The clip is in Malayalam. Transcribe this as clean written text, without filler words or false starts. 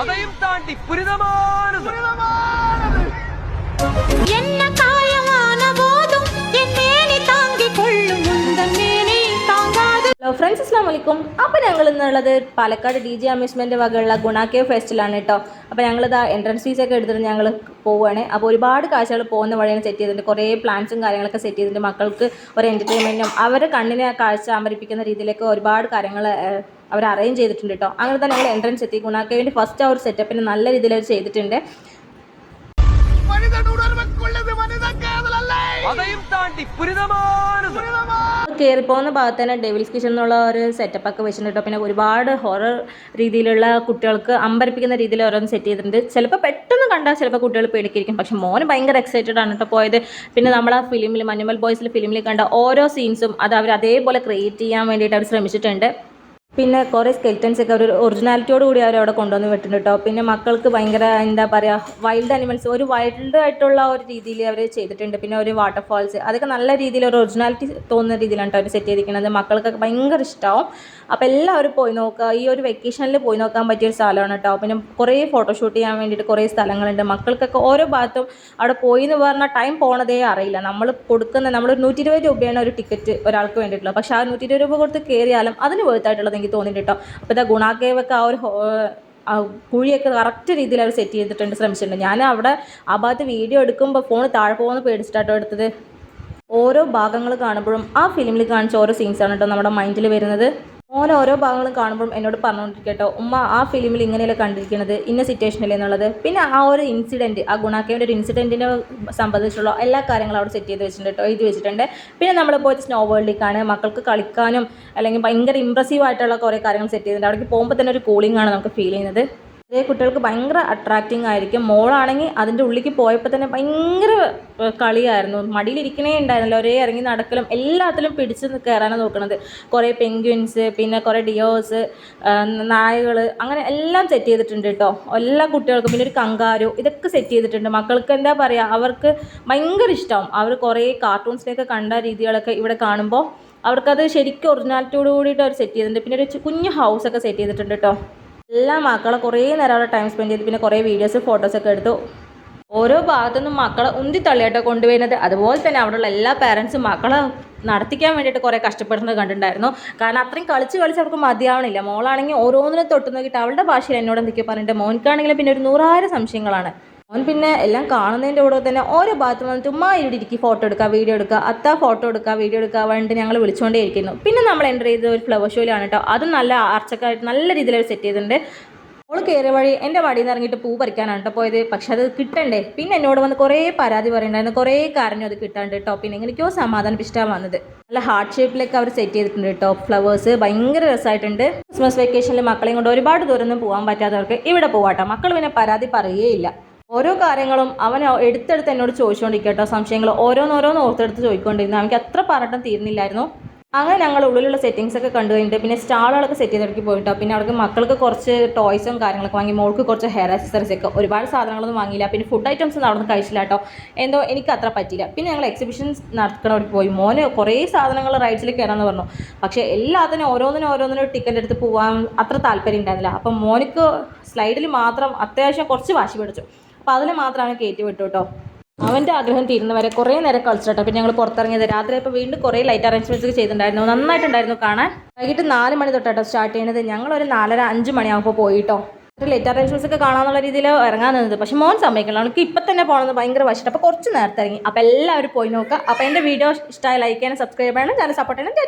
അതെയും താണ്ടി പുരിതമാനത് ഹലോ ഫ്രണ്ട്സ്, അസ്സലാമു അലൈക്കും. അപ്പോൾ ഞങ്ങൾ ഇന്നുള്ളത് പാലക്കാട് DJ അമ്യൂസ്മെൻറ്റ് വകയുള്ള ഗുണ കേവ് ഫെസ്റ്റിലാണ് കേട്ടോ. അപ്പോൾ ഞങ്ങളിതാ എൻട്രൻസ് ഫീസൊക്കെ എടുത്തിട്ട് ഞങ്ങൾ പോവുകയാണ്. അപ്പോൾ ഒരുപാട് കാഴ്ചകൾ പോകുന്ന വഴിയാണ് സെറ്റ് ചെയ്തിട്ടുണ്ട്. കുറേ പ്ലാൻസും കാര്യങ്ങളൊക്കെ സെറ്റ് ചെയ്തിട്ടുണ്ട്. മക്കൾക്ക് ഒരു എൻ്റർടൈൻമെൻറ്റും അവരെ കണ്ണിനെ കാഴ്ച അമ്പരിപ്പിക്കുന്ന രീതിയിലേക്ക് ഒരുപാട് കാര്യങ്ങൾ അവർ അറേഞ്ച് ചെയ്തിട്ടുണ്ട് കേട്ടോ. അങ്ങനെ തന്നെ ഞങ്ങൾ എൻട്രൻസ് എത്തി. ഗുണ കേവിൻ്റെ ഫസ്റ്റ് ആ ഒരു സെറ്റപ്പിന് നല്ല രീതിയിൽ അവർ ചെയ്തിട്ടുണ്ട്. കയറി പോകുന്ന ഭാഗത്ത് തന്നെ ഡെവിൽസ് കിച്ചൺ എന്നുള്ള ഒരു സെറ്റപ്പൊക്കെ വെച്ചിട്ടുണ്ട്. പിന്നെ ഒരുപാട് ഹൊറർ രീതിയിലുള്ള കുട്ടികൾക്ക് അമ്പരിപ്പിക്കുന്ന രീതിയിൽ ഓരോന്ന് സെറ്റ് ചെയ്തിട്ടുണ്ട്. ചിലപ്പോൾ പെട്ടെന്ന് കണ്ടാൽ ചിലപ്പോൾ കുട്ടികൾ പേടിക്കിരിക്കും. പക്ഷെ മോന് ഭയങ്കര എക്സൈറ്റഡ് ആണ് കേട്ടോ പോയത്. പിന്നെ നമ്മൾ ആ ഫിലിമിൽ മഞ്ഞുമൽ ബോയ്സിലെ ഫിലിമിൽ കണ്ട ഓരോ സീൻസും അത് അവർ അതേപോലെ ക്രിയേറ്റ് ചെയ്യാൻ വേണ്ടിയിട്ട് അവർ ശ്രമിച്ചിട്ടുണ്ട്. പിന്നെ കുറേ സ്കെൽറ്റൻസ് ഒക്കെ ഒരു ഒറിജിനാലിറ്റിയോട് കൂടി അവർ അവിടെ കൊണ്ടുവന്ന് വിട്ടിട്ടുണ്ട് കേട്ടോ. പിന്നെ മക്കൾക്ക് ഭയങ്കര എന്താ പറയുക, വൈൽഡ് അനിമൽസ് ഒരു വൈൽഡ് ആയിട്ടുള്ള ഒരു രീതിയിൽ അവർ ചെയ്തിട്ടുണ്ട്. പിന്നെ ഒരു വാട്ടർഫാൾസ് അതൊക്കെ നല്ല രീതിയിൽ ഒരു ഒറിജിനാലിറ്റി തോന്നുന്ന രീതിയിലാണ് കേട്ടോ അവർ സെറ്റ് ചെയ്തിരിക്കുന്നത്. മക്കൾക്കൊക്കെ ഭയങ്കര ഇഷ്ടമാവും. അപ്പോൾ എല്ലാവരും പോയി നോക്കുക. ഈ ഒരു വെക്കേഷനിൽ പോയി നോക്കാൻ പറ്റിയൊരു സ്ഥലമാണ് കേട്ടോ. പിന്നെ കുറേ ഫോട്ടോഷൂട്ട് ചെയ്യാൻ വേണ്ടിയിട്ട് കുറേ സ്ഥലങ്ങളുണ്ട്. മക്കൾക്കൊക്കെ ഓരോ ഭാഗത്തും അവിടെ പോയി എന്ന് പറഞ്ഞാൽ ടൈം പോണതേ അറിയില്ല. നമ്മളൊരു 120 രൂപയാണ് ഒരു ടിക്കറ്റ് ഒരാൾക്ക് വേണ്ടിയിട്ടുള്ളത്. പക്ഷേ ആ 120 രൂപ കൊടുത്ത് കയറിയാലും അതിന് വേർത്തായിട്ടുള്ളത് എനിക്ക് തോന്നിയിട്ട് കേട്ടോ. അപ്പോൾ ഇതാ ഗുണ കേവൊക്കെ ആ ഒരു കുഴിയൊക്കെ കറക്റ്റ് രീതിയിൽ അവർ സെറ്റ് ചെയ്തിട്ടുണ്ട്, ശ്രമിച്ചിട്ടുണ്ട്. ഞാൻ അവിടെ ആ ഭാഗത്ത് വീഡിയോ എടുക്കുമ്പോൾ ഫോൺ താഴെ പോകുന്ന പേടിച്ചിട്ടാട്ടോ എടുത്തത്. ഓരോ ഭാഗങ്ങൾ കാണുമ്പോഴും ആ ഫിലിമിൽ കാണിച്ച ഓരോ സീൻസാണ് കേട്ടോ നമ്മുടെ മൈൻഡിൽ വരുന്നത്. ഓരോ ഭാഗങ്ങളും കാണുമ്പോഴും എന്നോട് പറഞ്ഞുകൊണ്ടിരിക്കട്ടോ, ഉമ്മ ആ ഫിലിമിൽ ഇങ്ങനെയല്ലേ കണ്ടിരിക്കുന്നത്, ഇന്ന സിറ്റുവേഷനിൽ എന്നുള്ളത്. പിന്നെ ആ ഒരു ഇൻസിഡൻറ്റ്, ആ ഗുണാക്കേവിൻ്റെ ഒരു ഇൻസിഡൻറ്റിനെ സംബന്ധിച്ചുള്ള എല്ലാ കാര്യങ്ങളും അവിടെ സെറ്റ് ചെയ്ത് വെച്ചിട്ടുണ്ട് കേട്ടോ, എഴുതി വെച്ചിട്ടുണ്ട്. പിന്നെ നമ്മൾ പോയിട്ട് സ്നോ വേൾഡിലേക്കാണ് മക്കൾക്ക് കളിക്കാനും അല്ലെങ്കിൽ ഭയങ്കര ഇമ്പ്രസീവ് ആയിട്ടുള്ള കുറേ കാര്യങ്ങൾ സെറ്റ് ചെയ്തിട്ടുണ്ട്. അവിടേക്ക് പോകുമ്പോൾ തന്നെ ഒരു കൂളിംഗ് ആണ് നമുക്ക് ഫീൽ ചെയ്യുന്നത്. അതേ കുട്ടികൾക്ക് ഭയങ്കര അട്രാക്റ്റിംഗ് ആയിരിക്കും. മോളാണെങ്കിൽ അതിൻ്റെ ഉള്ളിലേക്ക് പോയപ്പോൾ തന്നെ ഭയങ്കര കളിയായിരുന്നു. മടിയിലിരിക്കണേ ഉണ്ടായിരുന്നല്ലോ, ഒരേ ഇറങ്ങി നടക്കലും എല്ലാത്തിലും പിടിച്ച് കയറാനാണ് നോക്കുന്നത്. കുറേ പെൻഗ്വിൻസ്, പിന്നെ കുറേ ഡിയോസ്, നായകൾ, അങ്ങനെ എല്ലാം സെറ്റ് ചെയ്തിട്ടുണ്ട് കേട്ടോ എല്ലാ കുട്ടികൾക്കും. പിന്നെ ഒരു കങ്കാരു, ഇതൊക്കെ സെറ്റ് ചെയ്തിട്ടുണ്ട്. മക്കൾക്ക് എന്താ പറയുക, അവർക്ക് ഭയങ്കര ഇഷ്ടമാവും. അവർ കുറേ കാർട്ടൂൺസിനെയൊക്കെ കണ്ട രീതികളൊക്കെ ഇവിടെ കാണുമ്പോൾ അവർക്കത് ശരിക്കും ഒറിജിനാലിറ്റിയോട് കൂടിയിട്ട് അവർ സെറ്റ് ചെയ്തിട്ടുണ്ട്. പിന്നെ ഒരു കുഞ്ഞു ഹൗസൊക്കെ സെറ്റ് ചെയ്തിട്ടുണ്ട് കേട്ടോ. എല്ലാ മക്കളെ കുറേ നേരം അവിടെ ടൈം സ്പെൻഡ് ചെയ്ത് പിന്നെ കുറേ വീഡിയോസ് ഫോട്ടോസൊക്കെ എടുത്തു. ഓരോ ഭാഗത്തുനിന്നും മക്കളെ ഉന്തി തള്ളിയാട്ടോ കൊണ്ടുവരുന്നത്. അതുപോലെ തന്നെ അവിടെയുള്ള എല്ലാ പേരൻസും മക്കളെ നടത്തിക്കാൻ വേണ്ടിയിട്ട് കുറേ കഷ്ടപ്പെടുന്നത് കണ്ടിട്ടുണ്ടായിരുന്നു. കാരണം അത്രയും കളിച്ച് അവർക്ക് മതിയാവണില്ല. മോളാണെങ്കിൽ ഓരോന്നിനും തൊട്ട് നോക്കിയിട്ട് അവളുടെ ഭാഷയിൽ എന്നോട് എന്തൊക്കെയോ പറഞ്ഞിട്ട്, മോൻക്കാണെങ്കിൽ പിന്നെ ഒരു 100,000 സംശയങ്ങളാണ്. അവൻ പിന്നെ എല്ലാം കാണുന്നതിൻ്റെ കൂടെ തന്നെ ഓരോ ഭാഗത്തും വന്നിട്ട് ഉമ്മ ഇവിടെ ഇരിക്കും, ഫോട്ടോ എടുക്കുക, വീഡിയോ എടുക്കുക, അത്ത ഫോട്ടോ എടുക്കുക, വീഡിയോ എടുക്കുക വേണ്ടിയിട്ട് ഞങ്ങൾ വിളിച്ചുകൊണ്ടേ ഇരിക്കുന്നു. പിന്നെ നമ്മൾ എൻ്റർ ചെയ്ത ഒരു ഫ്ലവർ ഷോയിലാണ് കേട്ടോ. അതും നല്ല ആർച്ചക്കായിട്ട് നല്ല രീതിയിൽ സെറ്റ് ചെയ്തിട്ടുണ്ട്. അവൾ കയറിയ വഴി എൻ്റെ വടിയിൽ നിന്ന് ഇറങ്ങിയിട്ട് പൂ പറിക്കാനാണ് കേട്ടോ പോയത്. പക്ഷെ അത് കിട്ടണ്ടേ. പിന്നെ എന്നോട് വന്ന് കുറേ പരാതി പറയുന്നുണ്ടായിരുന്നു, കുറേ കാര്യം അത് കിട്ടാണ്ട് കേട്ടോ. പിന്നെ എങ്ങനെയൊക്കെയോ സമാധാനിപ്പിച്ചിട്ടാണ് വന്നത്. നല്ല ഹാർട്ട് ഷേപ്പിലൊക്കെ അവർ സെറ്റ് ചെയ്തിട്ടുണ്ട് കേട്ടോ. ഫ്ലവേഴ്സ് ഭയങ്കര രസമായിട്ടുണ്ട്. ക്രിസ്മസ് വെക്കേഷനിൽ മക്കളെയും കൊണ്ട് ഒരുപാട് ദൂരമൊന്നും പോകാൻ പറ്റാത്തവർക്ക് ഇവിടെ പോവാട്ടോ. മക്കൾ പിന്നെ പരാതി പറയുകയില്ല. ഓരോ കാര്യങ്ങളും അവൻ എടുത്തെടുത്ത് എന്നോട് ചോദിച്ചുകൊണ്ടിരിക്കട്ടോ. സംശയങ്ങൾ ഓരോന്നോരോന്ന് ഓർത്തെടുത്ത് ചോദിക്കൊണ്ടിരുന്നു. അവർക്ക് അത്ര പറഞ്ഞിട്ടും തീർന്നില്ലായിരുന്നു. അങ്ങനെ ഞങ്ങൾ ഉള്ളിലുള്ള സെറ്റിങ്സ് ഒക്കെ കണ്ടു കഴിഞ്ഞിട്ട് പിന്നെ സ്റ്റാളുകളൊക്കെ സെറ്റ് ചെയ്തിടയ്ക്ക് പോയിട്ടോ. പിന്നെ അവർക്ക് മക്കൾക്ക് കുറച്ച് ടോയ്സും കാര്യങ്ങളൊക്കെ വാങ്ങി, മോൾക്ക് കുറച്ച് ഹെയർ ആക്സസറീസ് ഒക്കെ. ഒരുപാട് സാധനങ്ങളൊന്നും വാങ്ങിയില്ല. പിന്നെ ഫുഡ് ഐറ്റംസ് ഒന്നും അവിടെ നിന്ന് കഴിച്ചില്ല കേട്ടോ. എന്തോ എനിക്ക് അത്ര പറ്റില്ല. പിന്നെ ഞങ്ങൾ എക്സിബിഷൻസ് നടക്കണവർക്ക് പോയി. മോന് കുറേ സാധനങ്ങൾ റൈഡ്സിൽ കയറാമെന്ന് പറഞ്ഞു. പക്ഷേ എല്ലാത്തിനും ഓരോന്നിനും ടിക്കറ്റ് എടുത്ത് പോകാൻ അത്ര താല്പര്യം ഉണ്ടായിരുന്നില്ല. അപ്പം മോനിക്ക് സ്ലൈഡിൽ മാത്രം അത്യാവശ്യം കുറച്ച് വാശി പിടിച്ചു. അപ്പോൾ അതിൽ മാത്രമാണ് കയറ്റി വിട്ടു കേട്ടോ. അവൻ്റെ ആഗ്രഹം തീരുന്നവരെ കുറേ നേരം കളിച്ചിട്ടോ. പിന്നെ ഞങ്ങൾ പുറത്തിറങ്ങിയത് രാത്രി. ഇപ്പോൾ വീണ്ടും കുറേ ലൈറ്റ് അറേഞ്ച്മെൻറ്റ്സ് ഒക്കെ ചെയ്തിട്ടുണ്ടായിരുന്നു. നന്നായിട്ടുണ്ടായിരുന്നു കാണാൻ. വൈകിട്ട് 4 മണി തൊട്ടാട്ടോ സ്റ്റാർട്ട് ചെയ്യുന്നത്. ഞങ്ങളൊരു 4:30-5 മണിയാകുമ്പോൾ പോയിട്ടോ. ലൈറ്റ് അറേഞ്ച്മെൻറ്റ്സ് ഒക്കെ കാണാമെന്നുള്ള രീതിയിൽ ഇറങ്ങാൻ നിന്നത്. പക്ഷേ മോൻ സമ്മതിക്കണം, നമുക്ക് ഇപ്പം തന്നെ പോകണമെന്ന് ഭയങ്കര വശിട്ട്. അപ്പോൾ കുറച്ച് നേരത്തെ ഇറങ്ങി. അപ്പോൾ എല്ലാവരും പോയി നോക്കുക. അപ്പോൾ എൻ്റെ വീഡിയോ ഇഷ്ടമായി ലൈക്ക് ചെയ്യാനും സബ്സ്ക്രൈബ് ചെയ്യണം, ചാനൽ സപ്പോർട്ട് ചെയ്യണം.